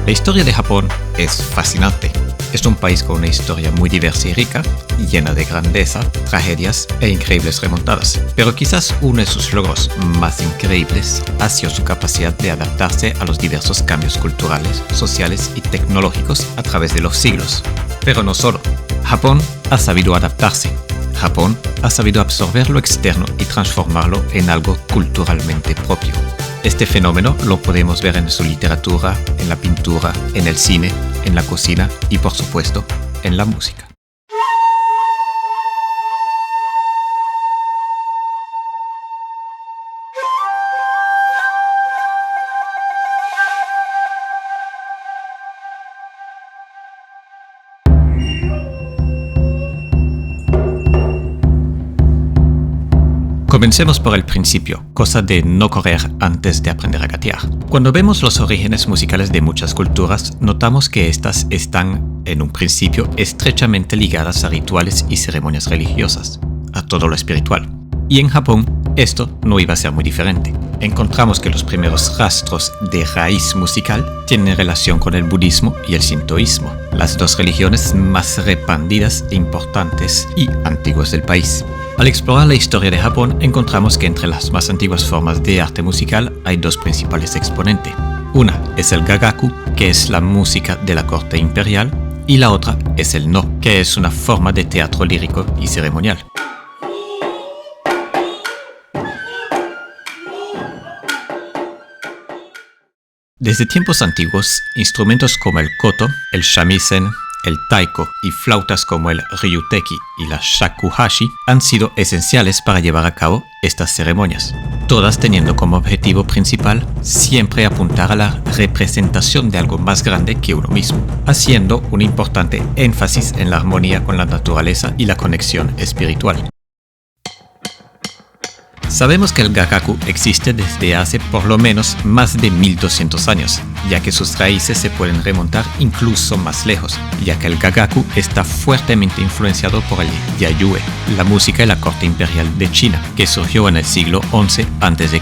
La historia de Japón es fascinante. Es un país con una historia muy diversa y rica, llena de grandeza, tragedias e increíbles remontadas. Pero quizás uno de sus logros más increíbles ha sido su capacidad de adaptarse a los diversos cambios culturales, sociales y tecnológicos a través de los siglos. Pero no solo. Japón ha sabido adaptarse. Japón ha sabido absorber lo externo y transformarlo en algo culturalmente propio. Este fenómeno lo podemos ver en su literatura, en la pintura, en el cine, en la cocina y, por supuesto, en la música. Comencemos por el principio, cosa de no correr antes de aprender a gatear. Cuando vemos los orígenes musicales de muchas culturas, notamos que estas están, en un principio, estrechamente ligadas a rituales y ceremonias religiosas, a todo lo espiritual. Y en Japón, esto no iba a ser muy diferente. Encontramos que los primeros rastros de raíz musical tienen relación con el budismo y el sintoísmo, las dos religiones más expandidas e importantes y antiguas del país. Al explorar la historia de Japón, encontramos que entre las más antiguas formas de arte musical hay dos principales exponentes. Una es el gagaku, que es la música de la corte imperial, y la otra es el no, que es una forma de teatro lírico y ceremonial. Desde tiempos antiguos, instrumentos como el koto, el shamisen, el taiko y flautas como el ryuteki y la shakuhachi han sido esenciales para llevar a cabo estas ceremonias, todas teniendo como objetivo principal siempre apuntar a la representación de algo más grande que uno mismo, haciendo un importante énfasis en la armonía con la naturaleza y la conexión espiritual. Sabemos que el gagaku existe desde hace por lo menos más de 1200 años, ya que sus raíces se pueden remontar incluso más lejos, ya que el gagaku está fuertemente influenciado por el yayue, la música de la corte imperial de China, que surgió en el siglo XI a.C.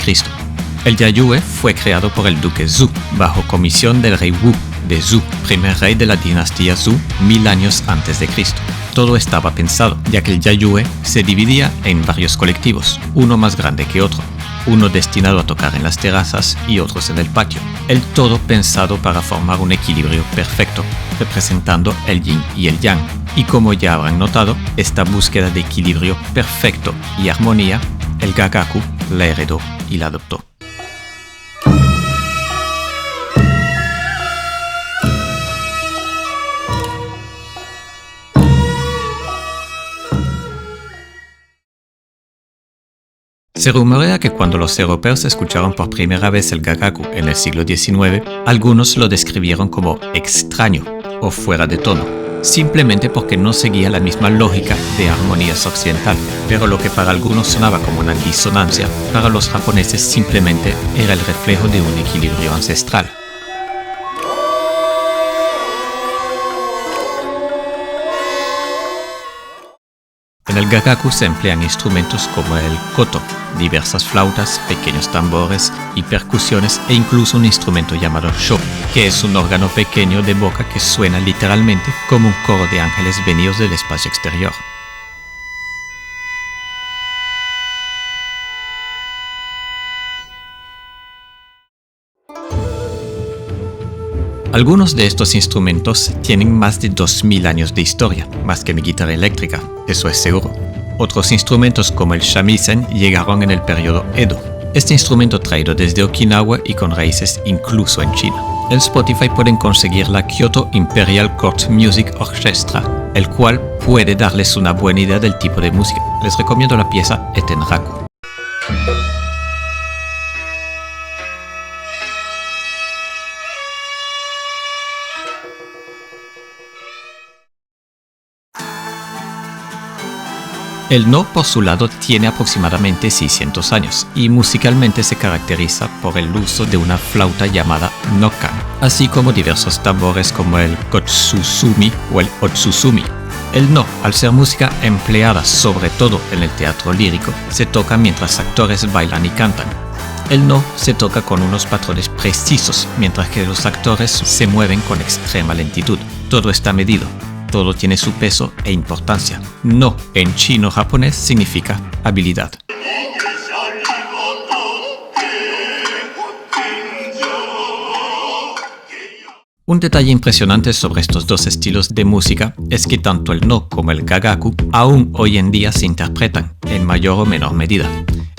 El yayue fue creado por el duque Zhou, bajo comisión del rey Wu de Zhou, primer rey de la dinastía Zhou 1000 años antes de Cristo. Todo estaba pensado, ya que el yayue se dividía en varios colectivos, uno más grande que otro, uno destinado a tocar en las terrazas y otros en el patio. El todo pensado para formar un equilibrio perfecto, representando el yin y el yang. Y como ya habrán notado, esta búsqueda de equilibrio perfecto y armonía, el gagaku la heredó y la adoptó. Se rumorea que cuando los europeos escucharon por primera vez el gagaku en el siglo XIX, algunos lo describieron como extraño o fuera de tono, simplemente porque no seguía la misma lógica de armonías occidental, pero lo que para algunos sonaba como una disonancia, para los japoneses simplemente era el reflejo de un equilibrio ancestral. En el gagaku se emplean instrumentos como el koto, diversas flautas, pequeños tambores y percusiones e incluso un instrumento llamado sho, que es un órgano pequeño de boca que suena literalmente como un coro de ángeles venidos del espacio exterior. Algunos de estos instrumentos tienen más de 2000 años de historia, más que mi guitarra eléctrica, eso es seguro. Otros instrumentos como el shamisen llegaron en el periodo Edo. Este instrumento traído desde Okinawa y con raíces incluso en China. En Spotify pueden conseguir la Kyoto Imperial Court Music Orchestra, el cual puede darles una buena idea del tipo de música. Les recomiendo la pieza Etenraku. El no, por su lado, tiene aproximadamente 600 años y musicalmente se caracteriza por el uso de una flauta llamada nokan, así como diversos tambores como el kotsusumi o el otsusumi. El no, al ser música empleada sobre todo en el teatro lírico, se toca mientras actores bailan y cantan. El no se toca con unos patrones precisos, mientras que los actores se mueven con extrema lentitud. Todo está medido, todo tiene su peso e importancia. No en chino-japonés significa habilidad. Un detalle impresionante sobre estos dos estilos de música es que tanto el no como el gagaku aún hoy en día se interpretan, en mayor o menor medida.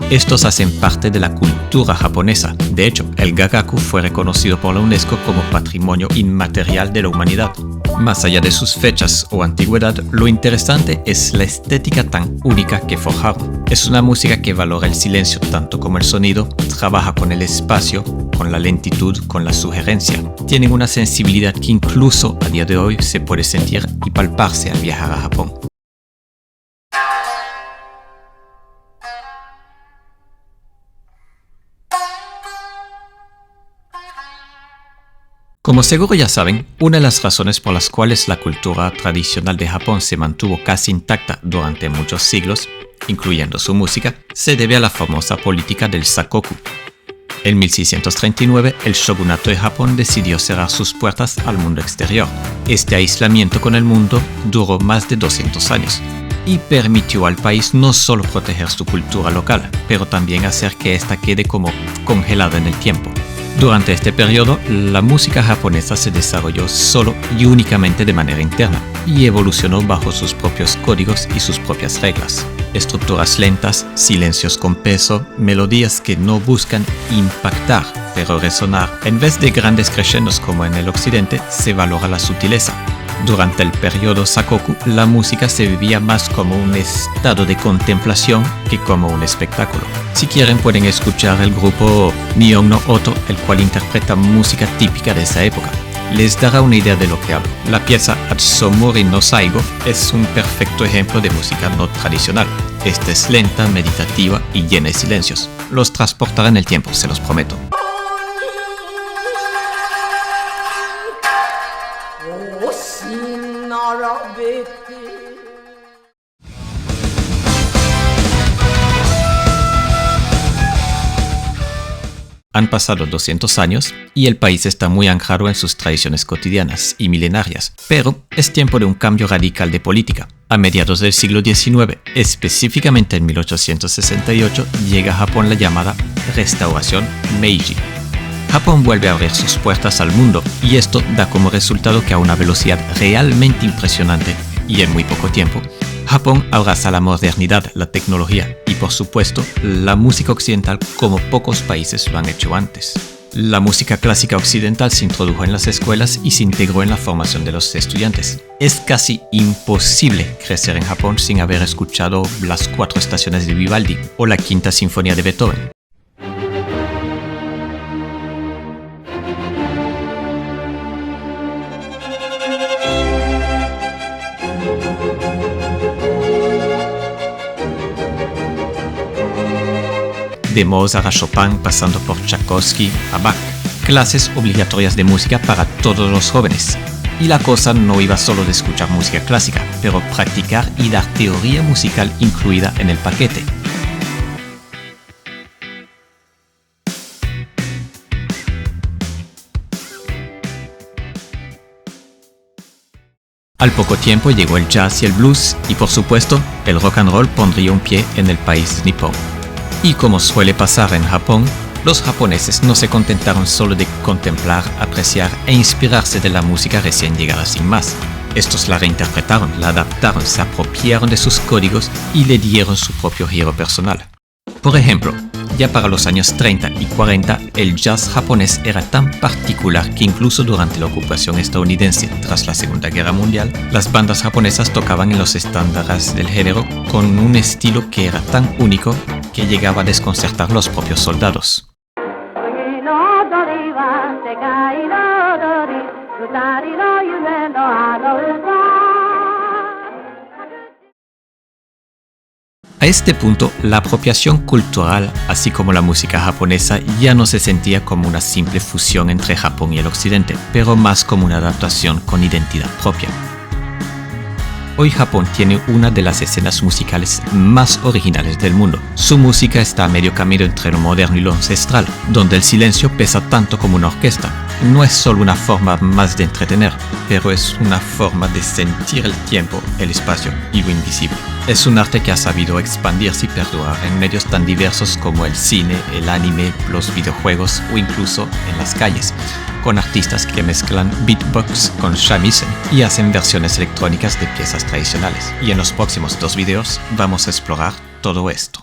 Estos hacen parte de la cultura japonesa. De hecho, el gagaku fue reconocido por la UNESCO como Patrimonio Inmaterial de la Humanidad. Más allá de sus fechas o antigüedad, lo interesante es la estética tan única que forjaron. Es una música que valora el silencio tanto como el sonido, trabaja con el espacio, con la lentitud, con la sugerencia. Tienen una sensibilidad que incluso a día de hoy se puede sentir y palparse al viajar a Japón. Como seguro ya saben, una de las razones por las cuales la cultura tradicional de Japón se mantuvo casi intacta durante muchos siglos, incluyendo su música, se debe a la famosa política del sakoku. En 1639, el shogunato de Japón decidió cerrar sus puertas al mundo exterior. Este aislamiento con el mundo duró más de 200 años y permitió al país no solo proteger su cultura local, pero también hacer que ésta quede como congelada en el tiempo. Durante este periodo, la música japonesa se desarrolló solo y únicamente de manera interna y evolucionó bajo sus propios códigos y sus propias reglas. Estructuras lentas, silencios con peso, melodías que no buscan impactar, pero resonar. En vez de grandes crescendos como en el occidente, se valora la sutileza. Durante el periodo sakoku, la música se vivía más como un estado de contemplación que como un espectáculo. Si quieren pueden escuchar el grupo Nihon no Oto, el cual interpreta música típica de esa época. Les dará una idea de lo que hablo. La pieza Atsumori no Saigo es un perfecto ejemplo de música no tradicional. Esta es lenta, meditativa y llena de silencios. Los transportará en el tiempo, se los prometo. Han pasado 200 años y el país está muy anclado en sus tradiciones cotidianas y milenarias, pero es tiempo de un cambio radical de política. A mediados del siglo XIX, específicamente en 1868, llega a Japón la llamada Restauración Meiji. Japón vuelve a abrir sus puertas al mundo y esto da como resultado que a una velocidad realmente impresionante y en muy poco tiempo, Japón abraza la modernidad, la tecnología y por supuesto la música occidental como pocos países lo han hecho antes. La música clásica occidental se introdujo en las escuelas y se integró en la formación de los estudiantes. Es casi imposible crecer en Japón sin haber escuchado las 4 estaciones de Vivaldi o la Quinta Sinfonía de Beethoven. De Mozart a Chopin pasando por Tchaikovsky a Bach. Clases obligatorias de música para todos los jóvenes. Y la cosa no iba solo de escuchar música clásica, pero practicar y dar teoría musical incluida en el paquete. Al poco tiempo llegó el jazz y el blues y por supuesto el rock and roll pondría un pie en el país nipón. Y como suele pasar en Japón, los japoneses no se contentaron solo de contemplar, apreciar e inspirarse de la música recién llegada sin más. Estos la reinterpretaron, la adaptaron, se apropiaron de sus códigos y le dieron su propio giro personal. Por ejemplo, ya para los años 30 y 40, el jazz japonés era tan particular que incluso durante la ocupación estadounidense tras la Segunda Guerra Mundial, las bandas japonesas tocaban en los estándares del género con un estilo que era tan único que llegaba a desconcertar a los propios soldados. A este punto, la apropiación cultural, así como la música japonesa, ya no se sentía como una simple fusión entre Japón y el occidente, pero más como una adaptación con identidad propia. Hoy Japón tiene una de las escenas musicales más originales del mundo. Su música está a medio camino entre lo moderno y lo ancestral, donde el silencio pesa tanto como una orquesta. No es solo una forma más de entretener, pero es una forma de sentir el tiempo, el espacio y lo invisible. Es un arte que ha sabido expandirse y perdurar en medios tan diversos como el cine, el anime, los videojuegos o incluso en las calles, con artistas que mezclan beatbox con shamisen y hacen versiones electrónicas de piezas tradicionales. Y en los próximos 2 videos vamos a explorar todo esto.